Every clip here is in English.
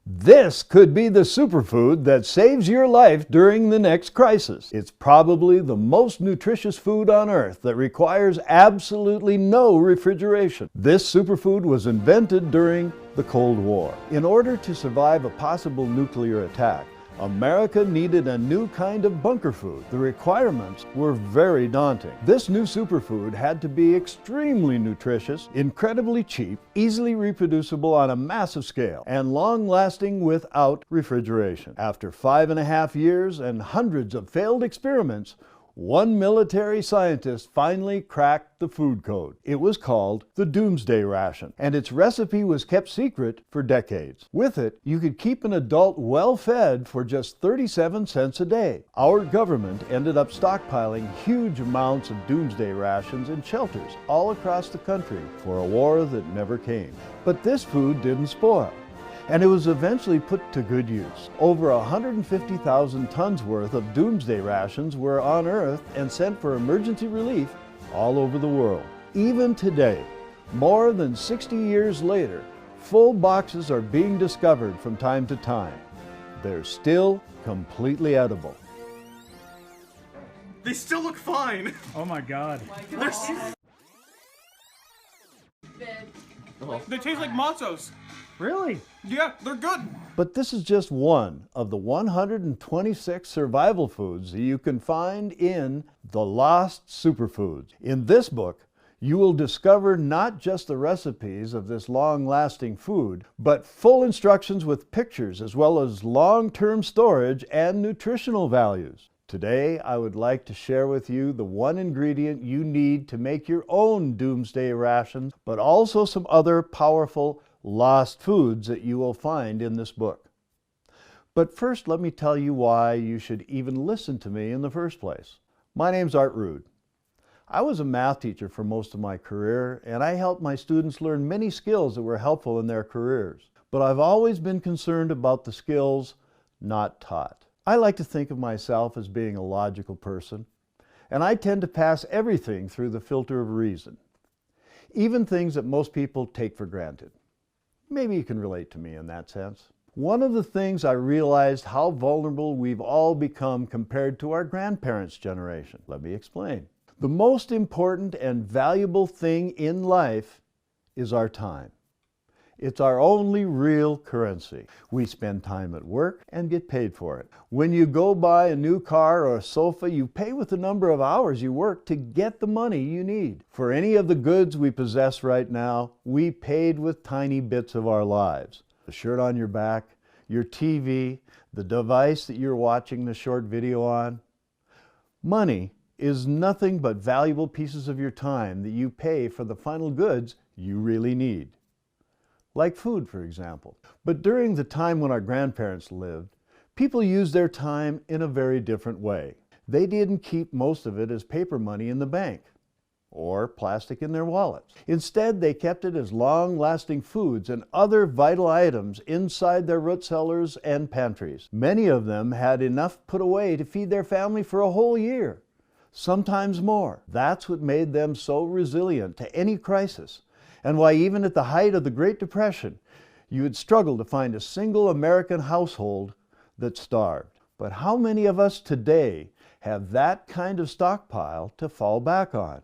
This could be the superfood that saves your life during the next crisis. It's probably the most nutritious food on earth that requires absolutely no refrigeration. This superfood was invented during the Cold War. In order to survive a possible nuclear attack, America needed a new kind of bunker food. The requirements were very daunting. This new superfood had to be extremely nutritious, incredibly cheap, easily reproducible on a massive scale, and long-lasting without refrigeration. After 5.5 years and hundreds of failed experiments, one military scientist finally cracked the food code. It was called the Doomsday Ration, and its recipe was kept secret for decades. With it, you could keep an adult well-fed for just 37 cents a day. Our government ended up stockpiling huge amounts of Doomsday Rations in shelters all across the country for a war that never came. But this food didn't spoil, and it was eventually put to good use. Over 150,000 tons worth of Doomsday Rations were unearthed and sent for emergency relief all over the world. Even today, more than 60 years later, full boxes are being discovered from time to time. They're still completely edible. They still look fine. Oh my god. They taste like matzos. Really? Yeah, they're good. But this is just one of the 126 survival foods that you can find in The Lost Superfoods. In this book, you will discover not just the recipes of this long-lasting food, but full instructions with pictures as well as long-term storage and nutritional values. Today, I would like to share with you the one ingredient you need to make your own Doomsday Rations, but also some other powerful lost foods that you will find in this book. But first, let me tell you why you should even listen to me in the first place. My name's Art Rude. I was a math teacher for most of my career, and I helped my students learn many skills that were helpful in their careers. But I've always been concerned about the skills not taught. I like to think of myself as being a logical person, and I tend to pass everything through the filter of reason, even things that most people take for granted. Maybe you can relate to me in that sense. One of the things I realized how vulnerable we've all become compared to our grandparents' generation. Let me explain. The most important and valuable thing in life is our time. It's our only real currency. We spend time at work and get paid for it. When you go buy a new car or a sofa, you pay with the number of hours you work to get the money you need. For any of the goods we possess right now, we paid with tiny bits of our lives. The shirt on your back, your TV, the device that you're watching the short video on. Money is nothing but valuable pieces of your time that you pay for the final goods you really need. Like food, for example. But during the time when our grandparents lived, people used their time in a very different way. They didn't keep most of it as paper money in the bank or plastic in their wallets. Instead, they kept it as long-lasting foods and other vital items inside their root cellars and pantries. Many of them had enough put away to feed their family for a whole year, sometimes more. That's what made them so resilient to any crisis, and why even at the height of the Great Depression, you would struggle to find a single American household that starved. But how many of us today have that kind of stockpile to fall back on?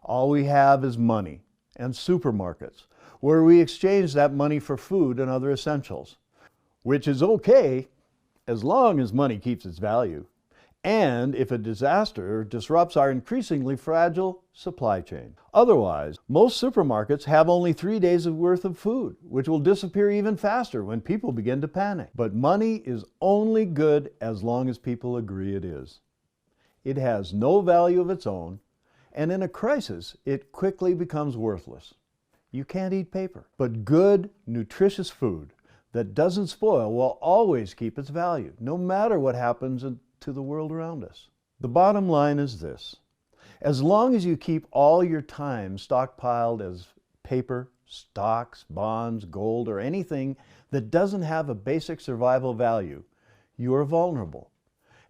All we have is money and supermarkets, where we exchange that money for food and other essentials, which is okay as long as money keeps its value, and if a disaster disrupts our increasingly fragile supply chain. Otherwise, most supermarkets have only 3 days worth of food, which will disappear even faster when people begin to panic. But money is only good as long as people agree it is. It has no value of its own, and in a crisis, it quickly becomes worthless. You can't eat paper. But good, nutritious food that doesn't spoil will always keep its value, no matter what happens to the world around us. The bottom line is this: as long as you keep all your time stockpiled as paper, stocks, bonds, gold, or anything that doesn't have a basic survival value, you are vulnerable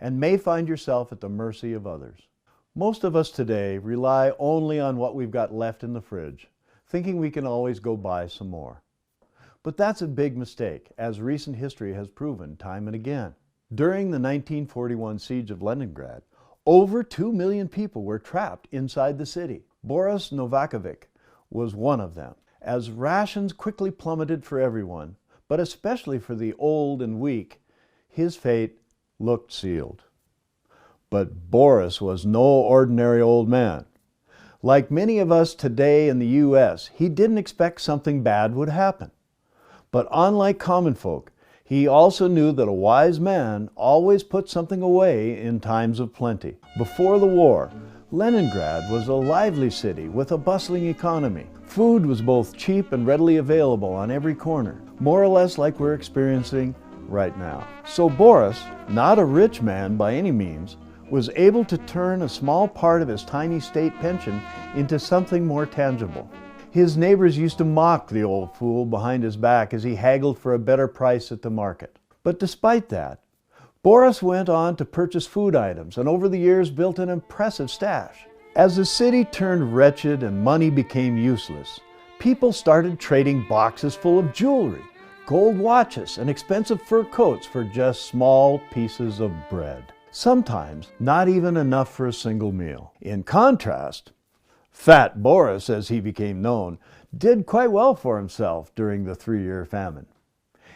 and may find yourself at the mercy of others. Most of us today rely only on what we've got left in the fridge, thinking we can always go buy some more. But that's a big mistake, as recent history has proven time and again. During the 1941 siege of Leningrad, over 2 million people were trapped inside the city. Boris Novakovic was one of them. As rations quickly plummeted for everyone, but especially for the old and weak, his fate looked sealed. But Boris was no ordinary old man. Like many of us today in the U.S., he didn't expect something bad would happen. But unlike common folk, he also knew that a wise man always put something away in times of plenty. Before the war, Leningrad was a lively city with a bustling economy. Food was both cheap and readily available on every corner, more or less like we're experiencing right now. So Boris, not a rich man by any means, was able to turn a small part of his tiny state pension into something more tangible. His neighbors used to mock the old fool behind his back as he haggled for a better price at the market. But despite that, Boris went on to purchase food items and over the years built an impressive stash. As the city turned wretched and money became useless, people started trading boxes full of jewelry, gold watches, and expensive fur coats for just small pieces of bread. Sometimes not even enough for a single meal. In contrast, Fat Boris, as he became known, did quite well for himself during the 3-year famine.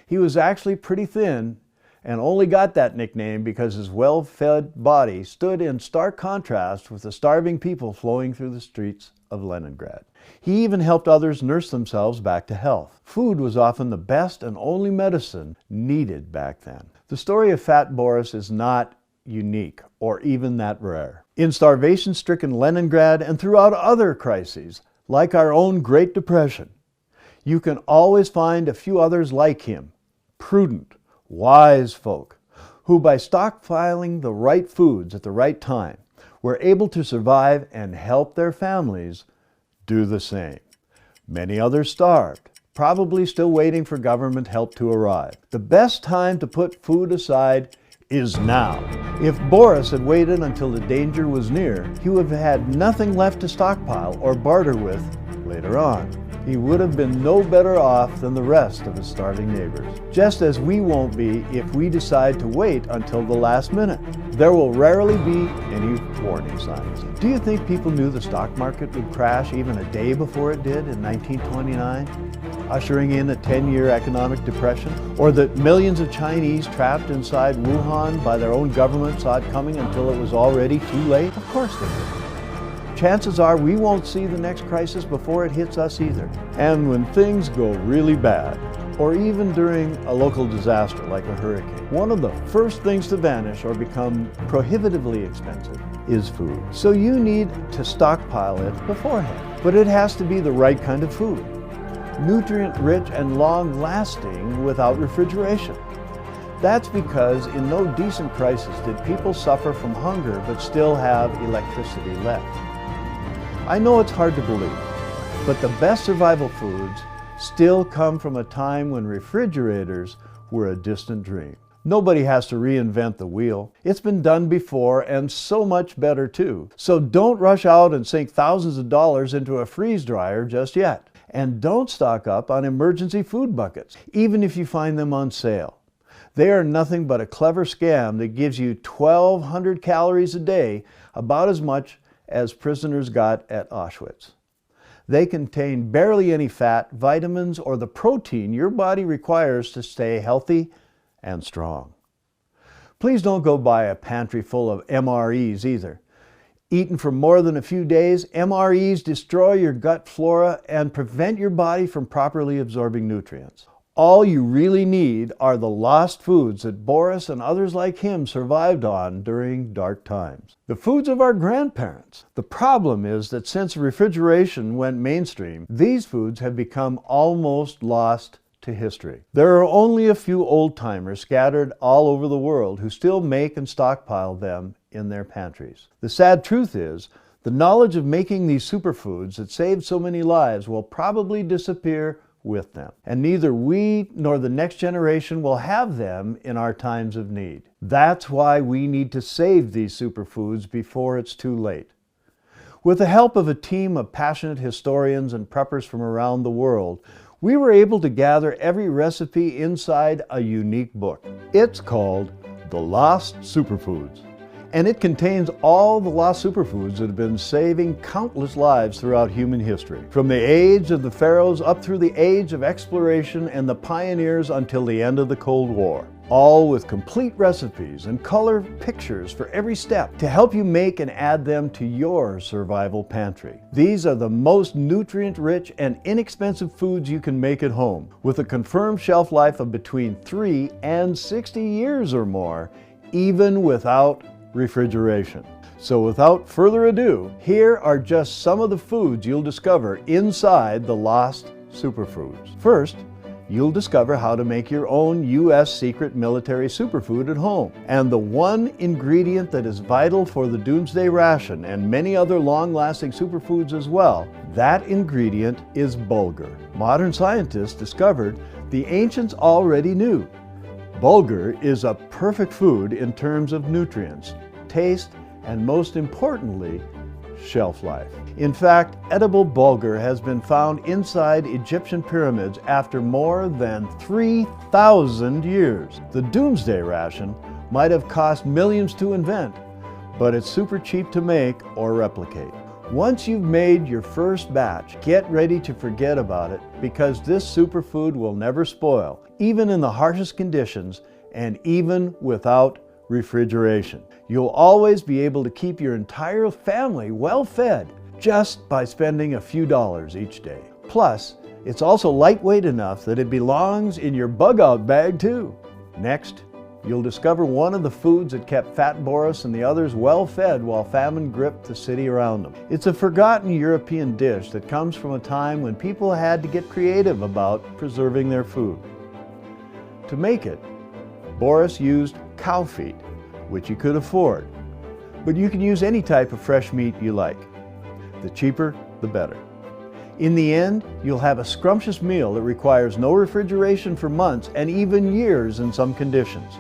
He was actually pretty thin and only got that nickname because his well-fed body stood in stark contrast with the starving people flowing through the streets of Leningrad. He even helped others nurse themselves back to health. Food was often the best and only medicine needed back then. The story of Fat Boris is not unique or even that rare. In starvation-stricken Leningrad and throughout other crises, like our own Great Depression, you can always find a few others like him, prudent, wise folk, who by stockpiling the right foods at the right time were able to survive and help their families do the same. Many others starved, probably still waiting for government help to arrive. The best time to put food aside is now. If Boris had waited until the danger was near, he would have had nothing left to stockpile or barter with later on. He would have been no better off than the rest of his starving neighbors. Just as we won't be if we decide to wait until the last minute. There will rarely be any warning signs. Do you think people knew the stock market would crash even a day before it did in 1929? Ushering in a 10-year economic depression? Or that millions of Chinese trapped inside Wuhan by their own government saw it coming until it was already too late? Of course they did. Chances are we won't see the next crisis before it hits us either. And when things go really bad, or even during a local disaster like a hurricane, one of the first things to vanish or become prohibitively expensive is food. So you need to stockpile it beforehand. But it has to be the right kind of food. Nutrient-rich and long-lasting without refrigeration. That's because in no decent crisis did people suffer from hunger but still have electricity left. I know it's hard to believe, but the best survival foods still come from a time when refrigerators were a distant dream. Nobody has to reinvent the wheel. It's been done before and so much better too. So don't rush out and sink thousands of dollars into a freeze dryer just yet. And don't stock up on emergency food buckets, even if you find them on sale. They are nothing but a clever scam that gives you 1,200 calories a day, about as much as prisoners got at Auschwitz. They contain barely any fat, vitamins, or the protein your body requires to stay healthy and strong. Please don't go buy a pantry full of MREs either. Eaten for more than a few days, MREs destroy your gut flora and prevent your body from properly absorbing nutrients. All you really need are the lost foods that Boris and others like him survived on during dark times. The foods of our grandparents. The problem is that since refrigeration went mainstream, these foods have become almost lost to history. There are only a few old-timers scattered all over the world who still make and stockpile them in their pantries. The sad truth is, the knowledge of making these superfoods that saved so many lives will probably disappear with them. And neither we nor the next generation will have them in our times of need. That's why we need to save these superfoods before it's too late. With the help of a team of passionate historians and preppers from around the world, We were able to gather every recipe inside a unique book. It's called The Lost Superfoods, and it contains all the lost superfoods that have been saving countless lives throughout human history, from the age of the pharaohs up through the age of exploration and the pioneers until the end of the Cold War. All with complete recipes and color pictures for every step to help you make and add them to your survival pantry. These are the most nutrient-rich and inexpensive foods you can make at home, with a confirmed shelf life of between 3 and 60 years or more, even without refrigeration. So without further ado, here are just some of the foods you'll discover inside the Lost Superfoods. First, you'll discover how to make your own U.S. secret military superfood at home. And the one ingredient that is vital for the Doomsday Ration and many other long-lasting superfoods as well, that ingredient is bulgur. Modern scientists discovered the ancients already knew. Bulgur is a perfect food in terms of nutrients, taste, and most importantly, shelf life. In fact, edible bulgur has been found inside Egyptian pyramids after more than 3,000 years. The Doomsday Ration might have cost millions to invent, but it's super cheap to make or replicate. Once you've made your first batch, get ready to forget about it, because this superfood will never spoil, even in the harshest conditions and even without refrigeration. You'll always be able to keep your entire family well fed just by spending a few dollars each day. Plus, it's also lightweight enough that it belongs in your bug-out bag too. Next, you'll discover one of the foods that kept Fat Boris and the others well fed while famine gripped the city around them. It's a forgotten European dish that comes from a time when people had to get creative about preserving their food. To make it, Boris used cow feet, which you could afford, but you can use any type of fresh meat you like. The cheaper, the better. In the end, you'll have a scrumptious meal that requires no refrigeration for months and even years in some conditions.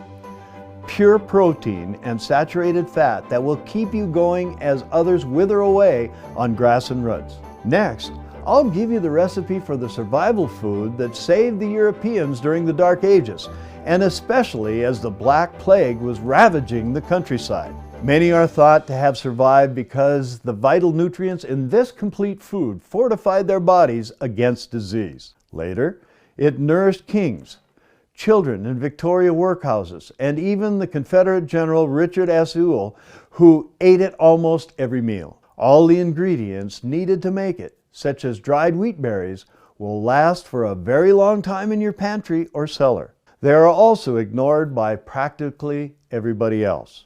Pure protein and saturated fat that will keep you going as others wither away on grass and ruts. Next, I'll give you the recipe for the survival food that saved the Europeans during the Dark Ages, and especially as the Black Plague was ravaging the countryside. Many are thought to have survived because the vital nutrients in this complete food fortified their bodies against disease. Later, it nourished kings, children in Victoria workhouses, and even the Confederate General Richard S. Ewell, who ate it almost every meal. All the ingredients needed to make it, such as dried wheat berries, will last for a very long time in your pantry or cellar. They are also ignored by practically everybody else.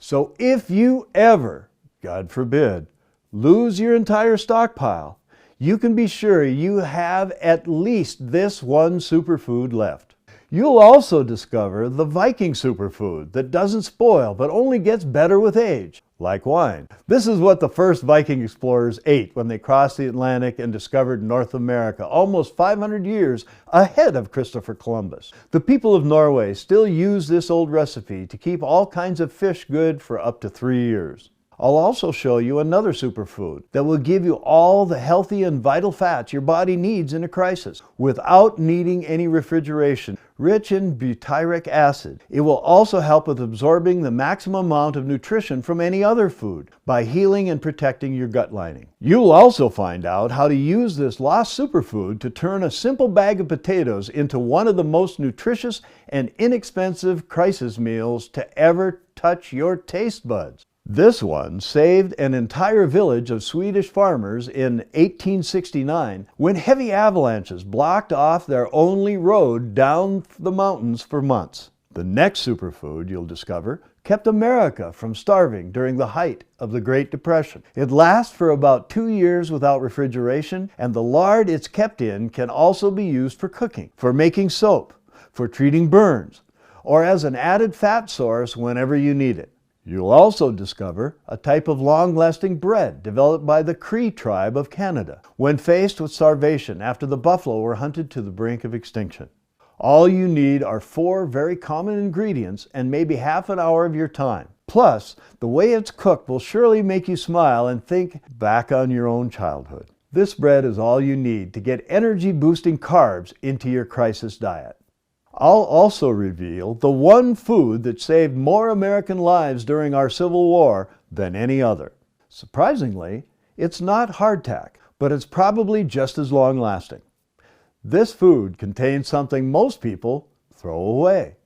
So if you ever, God forbid, lose your entire stockpile, you can be sure you have at least this one superfood left. You'll also discover the Viking superfood that doesn't spoil but only gets better with age, like wine. This is what the first Viking explorers ate when they crossed the Atlantic and discovered North America, almost 500 years ahead of Christopher Columbus. The people of Norway still use this old recipe to keep all kinds of fish good for up to 3 years. I'll also show you another superfood that will give you all the healthy and vital fats your body needs in a crisis without needing any refrigeration. Rich in butyric acid, it will also help with absorbing the maximum amount of nutrition from any other food by healing and protecting your gut lining. You'll also find out how to use this lost superfood to turn a simple bag of potatoes into one of the most nutritious and inexpensive crisis meals to ever touch your taste buds. This one saved an entire village of Swedish farmers in 1869 when heavy avalanches blocked off their only road down the mountains for months. The next superfood you'll discover kept America from starving during the height of the Great Depression. It lasts for about 2 years without refrigeration, and the lard it's kept in can also be used for cooking, for making soap, for treating burns, or as an added fat source whenever you need it. You'll also discover a type of long-lasting bread developed by the Cree tribe of Canada when faced with starvation after the buffalo were hunted to the brink of extinction. All you need are 4 very common ingredients and maybe half an hour of your time. Plus, the way it's cooked will surely make you smile and think back on your own childhood. This bread is all you need to get energy-boosting carbs into your crisis diet. I'll also reveal the one food that saved more American lives during our Civil War than any other. Surprisingly, it's not hardtack, but it's probably just as long-lasting. This food contains something most people throw away.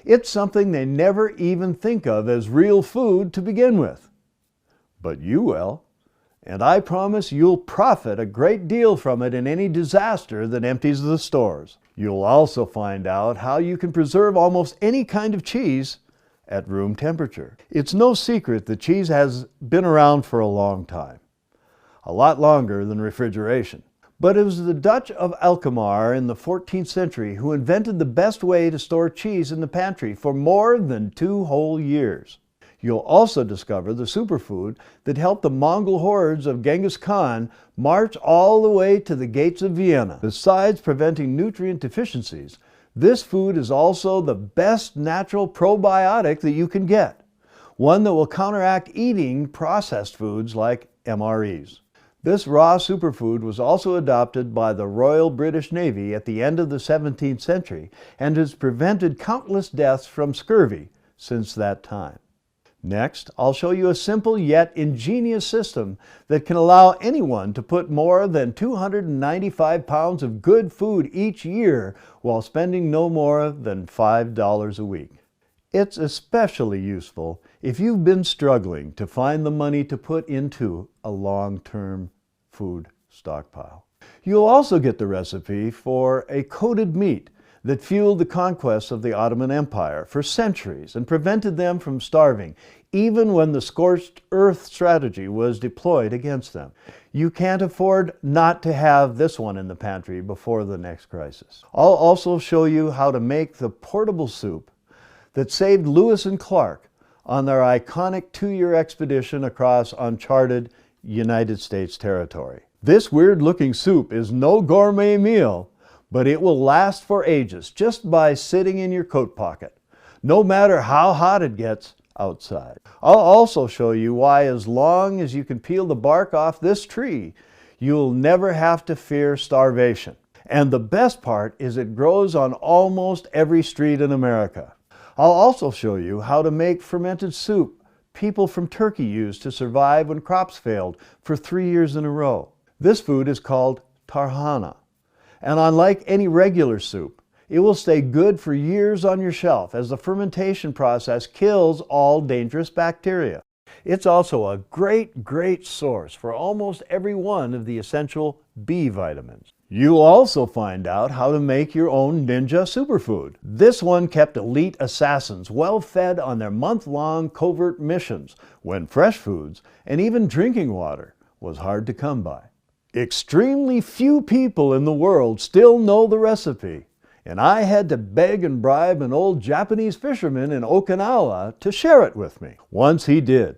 It's something they never even think of as real food to begin with. But you will, and I promise you'll profit a great deal from it in any disaster that empties the stores. You'll also find out how you can preserve almost any kind of cheese at room temperature. It's no secret that cheese has been around for a long time, a lot longer than refrigeration. But it was the Dutch of Alkmaar in the 14th century who invented the best way to store cheese in the pantry for more than 2 whole years. You'll also discover the superfood that helped the Mongol hordes of Genghis Khan march all the way to the gates of Vienna. Besides preventing nutrient deficiencies, this food is also the best natural probiotic that you can get, one that will counteract eating processed foods like MREs. This raw superfood was also adopted by the Royal British Navy at the end of the 17th century and has prevented countless deaths from scurvy since that time. Next, I'll show you a simple yet ingenious system that can allow anyone to put more than 295 pounds of good food each year while spending no more than $5 a week. It's especially useful if you've been struggling to find the money to put into a long-term food stockpile. You'll also get the recipe for a coated meat that fueled the conquests of the Ottoman Empire for centuries and prevented them from starving, even when the scorched earth strategy was deployed against them. You can't afford not to have this one in the pantry before the next crisis. I'll also show you how to make the portable soup that saved Lewis and Clark on their iconic 2-year expedition across uncharted United States territory. This weird-looking soup is no gourmet meal, but it will last for ages just by sitting in your coat pocket, no matter how hot it gets outside. I'll also show you why, as long as you can peel the bark off this tree, you'll never have to fear starvation. And the best part is it grows on almost every street in America. I'll also show you how to make fermented soup people from Turkey used to survive when crops failed for 3 years in a row. This food is called tarhana, and unlike any regular soup, it will stay good for years on your shelf as the fermentation process kills all dangerous bacteria. It's also a great source for almost every one of the essential B vitamins. You'll also find out how to make your own ninja superfood. This one kept elite assassins well fed on their month-long covert missions when fresh foods and even drinking water was hard to come by. Extremely few people in the world still know the recipe, and I had to beg and bribe an old Japanese fisherman in Okinawa to share it with me. Once he did,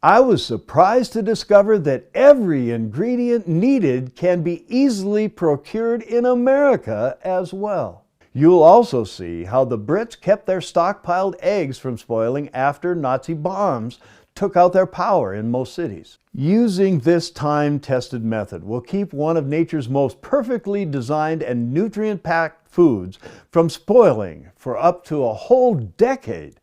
I was surprised to discover that every ingredient needed can be easily procured in America as well. You'll also see how the Brits kept their stockpiled eggs from spoiling after Nazi bombs took out their power in most cities. Using this time-tested method will keep one of nature's most perfectly designed and nutrient-packed foods from spoiling for up to a whole decade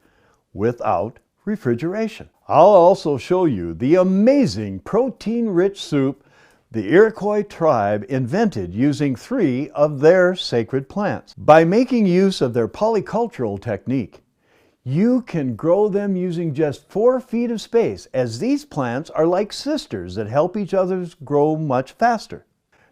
without refrigeration. I'll also show you the amazing protein-rich soup the Iroquois tribe invented using 3 of their sacred plants. By making use of their polycultural technique, you can grow them using just 4 feet of space, as these plants are like sisters that help each other grow much faster.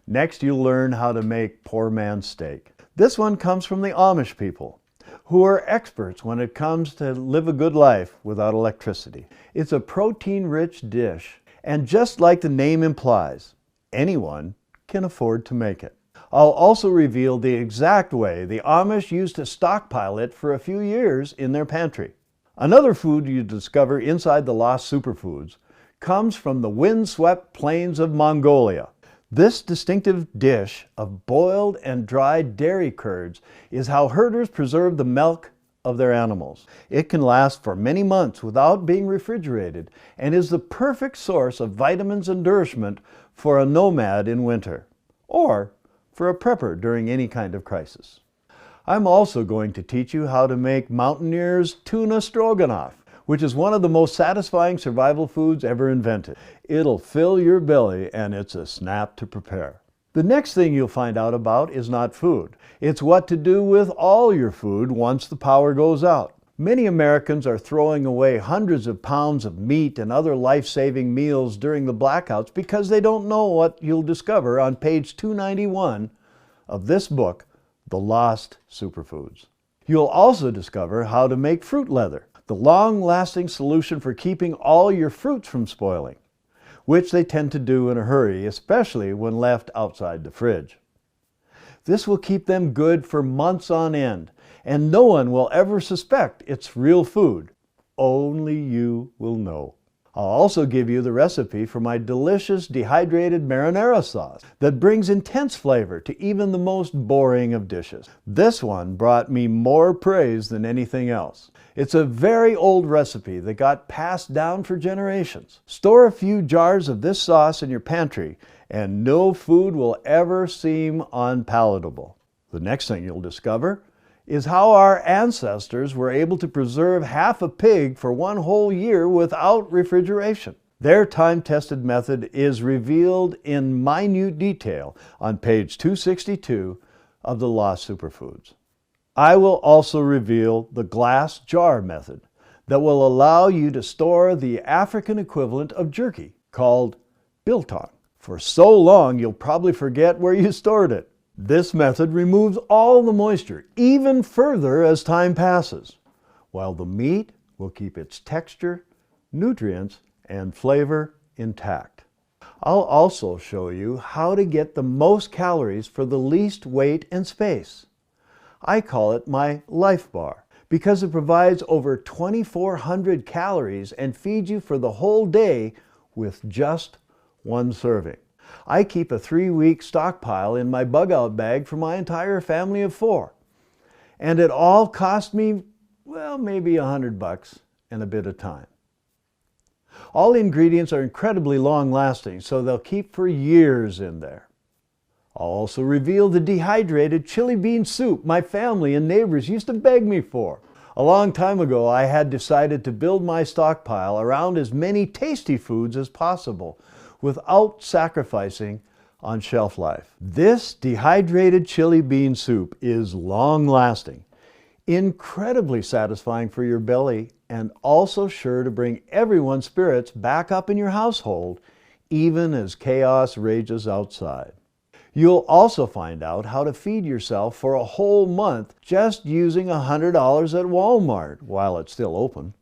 Next, you'll learn how to make poor man's steak. This one comes from the Amish people, who are experts when it comes to live a good life without electricity. It's a protein-rich dish, and just like the name implies, anyone can afford to make it. I'll also reveal the exact way the Amish used to stockpile it for a few years in their pantry. Another food you discover inside the Lost Superfoods comes from the wind-swept plains of Mongolia. This distinctive dish of boiled and dried dairy curds is how herders preserve the milk of their animals. It can last for many months without being refrigerated and is the perfect source of vitamins and nourishment for a nomad in winter, or for a prepper during any kind of crisis. I'm also going to teach you how to make Mountaineer's tuna stroganoff, which is one of the most satisfying survival foods ever invented. It'll fill your belly and it's a snap to prepare. The next thing you'll find out about is not food. It's what to do with all your food once the power goes out. Many Americans are throwing away hundreds of pounds of meat and other life-saving meals during the blackouts because they don't know what you'll discover on page 291 of this book, The Lost Superfoods. You'll also discover how to make fruit leather, the long-lasting solution for keeping all your fruits from spoiling, which they tend to do in a hurry, especially when left outside the fridge. This will keep them good for months on end, and no one will ever suspect it's real food. Only you will know. I'll also give you the recipe for my delicious dehydrated marinara sauce that brings intense flavor to even the most boring of dishes. This one brought me more praise than anything else. It's a very old recipe that got passed down for generations. Store a few jars of this sauce in your pantry and no food will ever seem unpalatable. The next thing you'll discover is how our ancestors were able to preserve half a pig for one whole year without refrigeration. Their time-tested method is revealed in minute detail on page 262 of The Lost Superfoods. I will also reveal the glass jar method that will allow you to store the African equivalent of jerky, called biltong, for so long you'll probably forget where you stored it. This method removes all the moisture even further as time passes, while the meat will keep its texture, nutrients, and flavor intact. I'll also show you how to get the most calories for the least weight and space. I call it my Life Bar because it provides over 2,400 calories and feeds you for the whole day with just one serving. I keep a 3-week stockpile in my bug-out bag for my entire family of 4. And it all cost me, well, maybe $100 and a bit of time. All the ingredients are incredibly long-lasting, so they'll keep for years in there. I'll also reveal the dehydrated chili bean soup my family and neighbors used to beg me for. A long time ago, I had decided to build my stockpile around as many tasty foods as possible, without sacrificing on shelf life. This dehydrated chili bean soup is long-lasting, incredibly satisfying for your belly, and also sure to bring everyone's spirits back up in your household, even as chaos rages outside. You'll also find out how to feed yourself for a whole month just using $100 at Walmart while it's still open.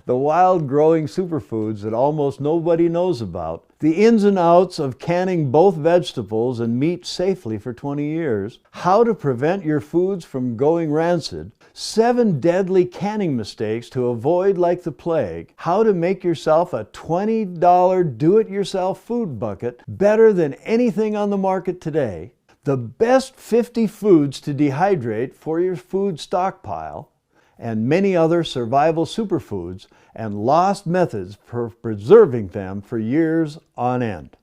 The wild growing superfoods that almost nobody knows about, the ins and outs of canning both vegetables and meat safely for 20 years, how to prevent your foods from going rancid, 7 deadly canning mistakes to avoid like the plague, how to make yourself a $20 do-it-yourself food bucket better than anything on the market today, the best 50 foods to dehydrate for your food stockpile, and many other survival superfoods and lost methods for preserving them for years on end.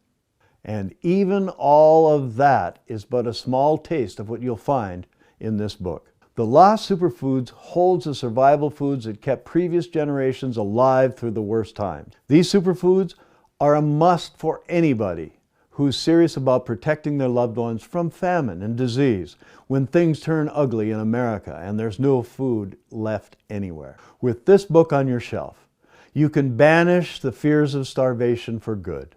And even all of that is but a small taste of what you'll find in this book. The Lost Superfoods holds the survival foods that kept previous generations alive through the worst times. These superfoods are a must for anybody who's serious about protecting their loved ones from famine and disease when things turn ugly in America and there's no food left anywhere. With this book on your shelf, you can banish the fears of starvation for good.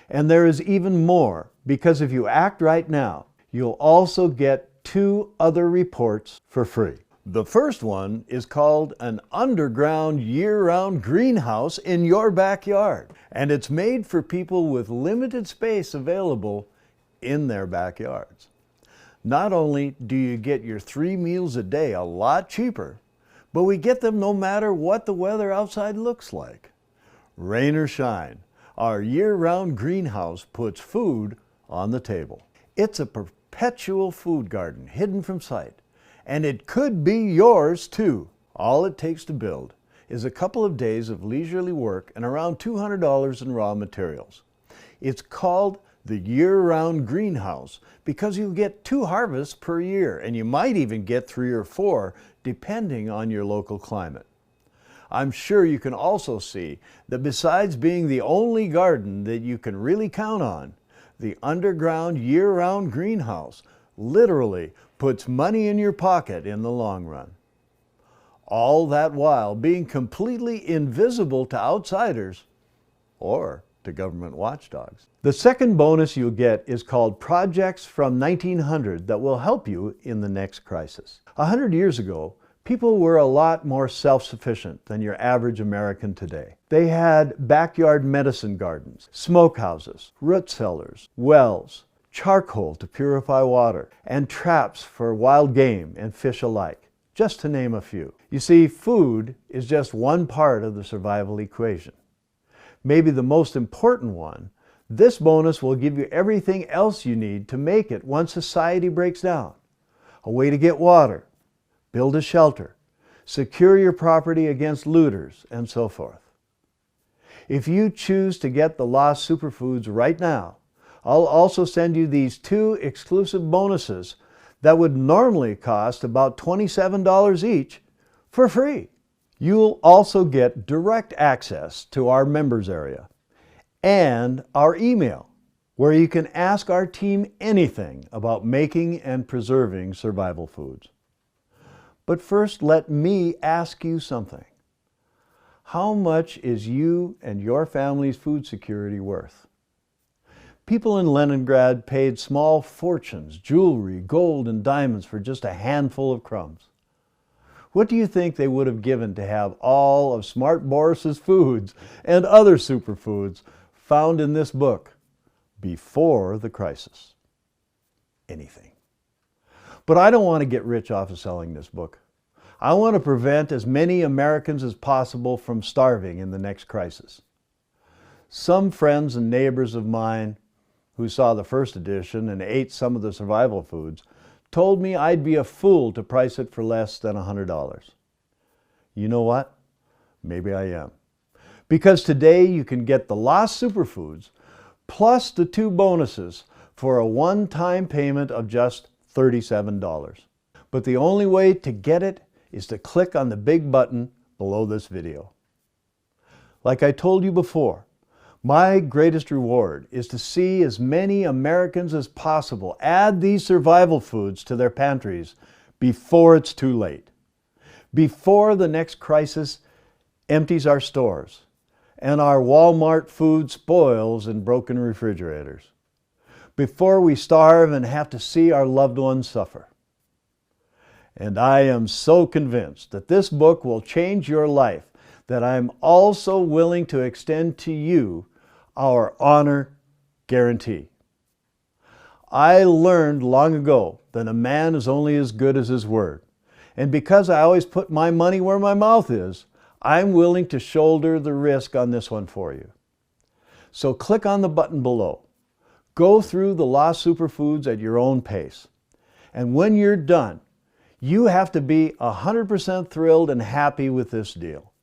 And there is even more, because if you act right now, you'll also get 2 other reports for free. The first one is called An Underground Year-Round Greenhouse in Your Backyard, and it's made for people with limited space available in their backyards. Not only do you get your 3 meals a day a lot cheaper, but we get them no matter what the weather outside looks like. Rain or shine, our year-round greenhouse puts food on the table. It's a perpetual food garden hidden from sight, And it could be yours too. All it takes to build is a couple of days of leisurely work and around $200 in raw materials. It's called the year-round greenhouse because you get 2 harvests per year, and you might even get 3 or 4 depending on your local climate. I'm sure you can also see that besides being the only garden that you can really count on, the underground year-round greenhouse literally puts money in your pocket in the long run. All that while being completely invisible to outsiders or to government watchdogs. The second bonus you'll get is called Projects from 1900 that will help you in the next crisis. 100 years ago, people were a lot more self-sufficient than your average American today. They had backyard medicine gardens, smokehouses, root cellars, wells, charcoal to purify water, and traps for wild game and fish alike, just to name a few. You see, food is just one part of the survival equation. Maybe the most important one, this bonus will give you everything else you need to make it once society breaks down. A way to get water, build a shelter, secure your property against looters, and so forth. If you choose to get the Lost Superfoods right now, I'll also send you these 2 exclusive bonuses that would normally cost about $27 each for free. You'll also get direct access to our members area and our email, where you can ask our team anything about making and preserving survival foods. But first, let me ask you something. How much is you and your family's food security worth? People in Leningrad paid small fortunes, jewelry, gold, and diamonds for just a handful of crumbs. What do you think they would have given to have all of Smart Boris's foods and other superfoods found in this book before the crisis? Anything. But I don't want to get rich off of selling this book. I want to prevent as many Americans as possible from starving in the next crisis. Some friends and neighbors of mine who saw the first edition and ate some of the survival foods told me I'd be a fool to price it for less than $100. You know what? Maybe I am. Because today you can get the Lost Superfoods plus the 2 bonuses for a one-time payment of just $37. But the only way to get it is to click on the big button below this video. Like I told you before, my greatest reward is to see as many Americans as possible add these survival foods to their pantries before it's too late. Before the next crisis empties our stores and our Walmart food spoils in broken refrigerators. Before we starve and have to see our loved ones suffer. And I am so convinced that this book will change your life that I'm also willing to extend to you our honor guarantee. I learned long ago that a man is only as good as his word. And because I always put my money where my mouth is, I'm willing to shoulder the risk on this one for you. So click on the button below. Go through the Lost Superfoods at your own pace. And when you're done, you have to be 100% thrilled and happy with this deal.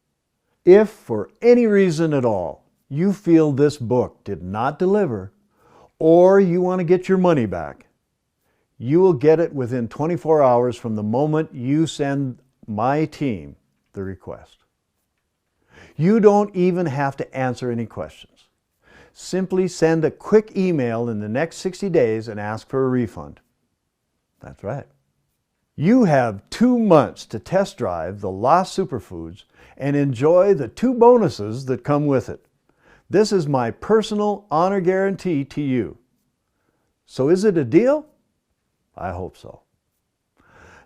If for any reason at all you feel this book did not deliver, or you want to get your money back, you will get it within 24 hours from the moment you send my team the request. You don't even have to answer any questions. Simply send a quick email in the next 60 days and ask for a refund. That's right. You have 2 months to test drive the Lost Superfoods and enjoy the 2 bonuses that come with it. This is my personal honor guarantee to you. So is it a deal? I hope so.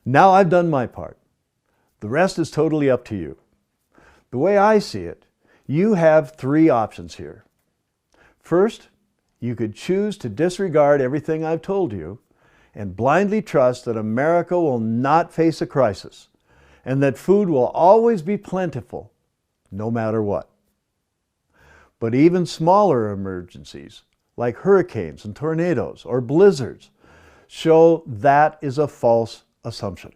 Now I've done my part. The rest is totally up to you. The way I see it, you have 3 options here. First, you could choose to disregard everything I've told you and blindly trust that America will not face a crisis and that food will always be plentiful, no matter what. But even smaller emergencies, like hurricanes and tornadoes or blizzards, show that is a false assumption.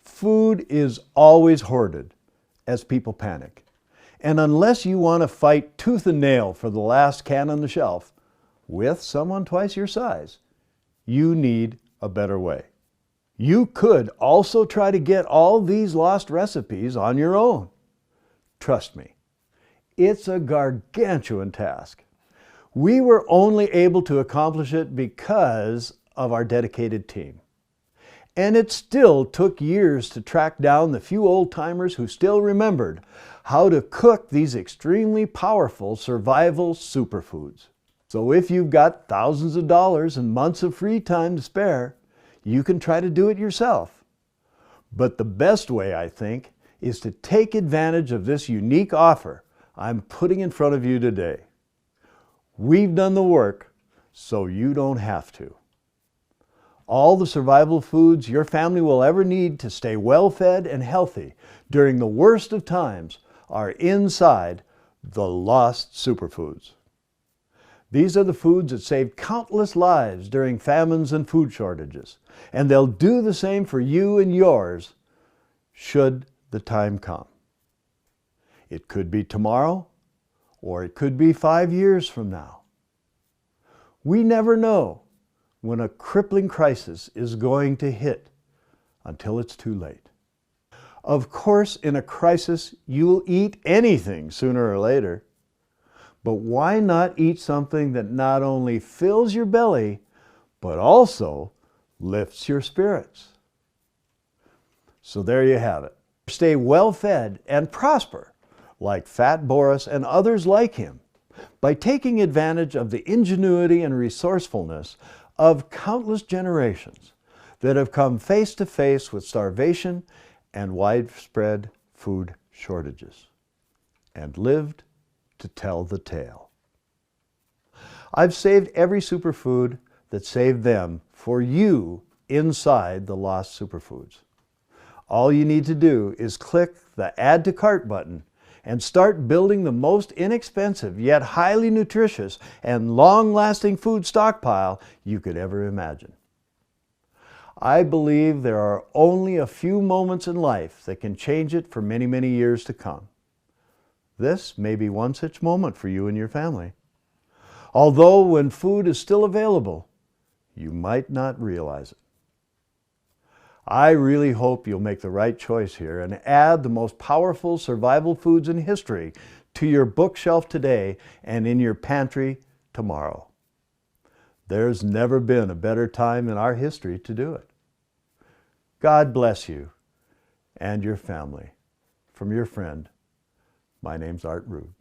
Food is always hoarded as people panic. And unless you want to fight tooth and nail for the last can on the shelf with someone twice your size, you need a better way. You could also try to get all these lost recipes on your own. Trust me, it's a gargantuan task. We were only able to accomplish it because of our dedicated team. And it still took years to track down the few old-timers who still remembered how to cook these extremely powerful survival superfoods. So if you've got thousands of dollars and months of free time to spare, you can try to do it yourself. But the best way, I think, is to take advantage of this unique offer I'm putting in front of you today. We've done the work, so you don't have to. All the survival foods your family will ever need to stay well-fed and healthy during the worst of times are inside the Lost Superfoods. These are the foods that saved countless lives during famines and food shortages, and they'll do the same for you and yours should the time come. It could be tomorrow, or it could be 5 years from now. We never know when a crippling crisis is going to hit until it's too late. Of course, in a crisis, you'll eat anything sooner or later. But why not eat something that not only fills your belly, but also lifts your spirits? So there you have it. Stay well-fed and prosper like Fat Boris and others like him by taking advantage of the ingenuity and resourcefulness of countless generations that have come face to face with starvation and widespread food shortages and lived to tell the tale. I've saved every superfood that saved them for you inside the Lost Superfoods. All you need to do is click the Add to Cart button and start building the most inexpensive yet highly nutritious and long-lasting food stockpile you could ever imagine. I believe there are only a few moments in life that can change it for many, many years to come. This may be one such moment for you and your family. Although when food is still available, you might not realize it. I really hope you'll make the right choice here and add the most powerful survival foods in history to your bookshelf today and in your pantry tomorrow. There's never been a better time in our history to do it. God bless you and your family. From your friend, my name's Art Rude.